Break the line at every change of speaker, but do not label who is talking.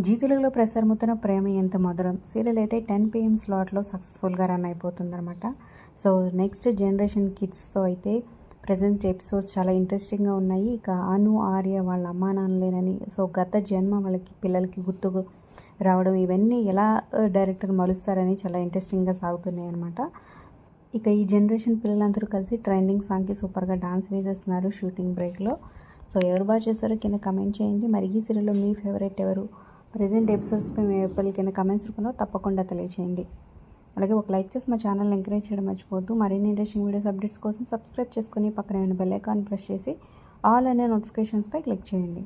G తెలుగులో ప్రసారమవుతున్న ప్రేమ ఎంత మధురం సీరియల్ అయితే 10 PM స్లాట్లో సక్సెస్ఫుల్గా రన్ అయిపోతుందన్నమాట. సో నెక్స్ట్ జనరేషన్ కిడ్స్తో అయితే ప్రజెంట్ ఎపిసోడ్స్ చాలా ఇంట్రెస్టింగ్గా ఉన్నాయి. ఇక అను ఆర్య వాళ్ళ అమ్మా నాన్నలేనని సో గత జన్మ వాళ్ళకి పిల్లలకి గుర్తుకు రావడం ఇవన్నీ ఎలా డైరెక్టర్ మలుస్తారని చాలా ఇంట్రెస్టింగ్గా సాగుతున్నాయి అనమాట. ఇక ఈ జనరేషన్ పిల్లలందరూ కలిసి ట్రెండింగ్ సాంగ్కి సూపర్గా డాన్స్ వేసేస్తున్నారు షూటింగ్ బ్రేక్లో. సో ఎవరు బాగా చేస్తారో కింద కమెంట్ చేయండి. మరి ఈ సీరియల్లో మీ ఫేవరెట్ ఎవరు? ప్రెజెంట్ ఎపిసోడ్స్పై మీ అభిప్రాయాలు కింద కమెంట్స్ రూపంలో తప్పకుండా తెలియచేయండి. అలాగే ఒక లైక్ చేసి మా ఛానల్ని ఎంకరేజ్ చేయడం మర్చిపోవద్దు. మరిన్ని ఇంట్రెస్టింగ్ వీడియోస్ అప్డేట్స్ కోసం సబ్స్క్రైబ్ చేసుకుని పక్కన ఉన్న బెల్ ఐకాన్ ప్రెస్ చేసి ఆల్ అనే నోటిఫికేషన్స్పై క్లిక్ చేయండి.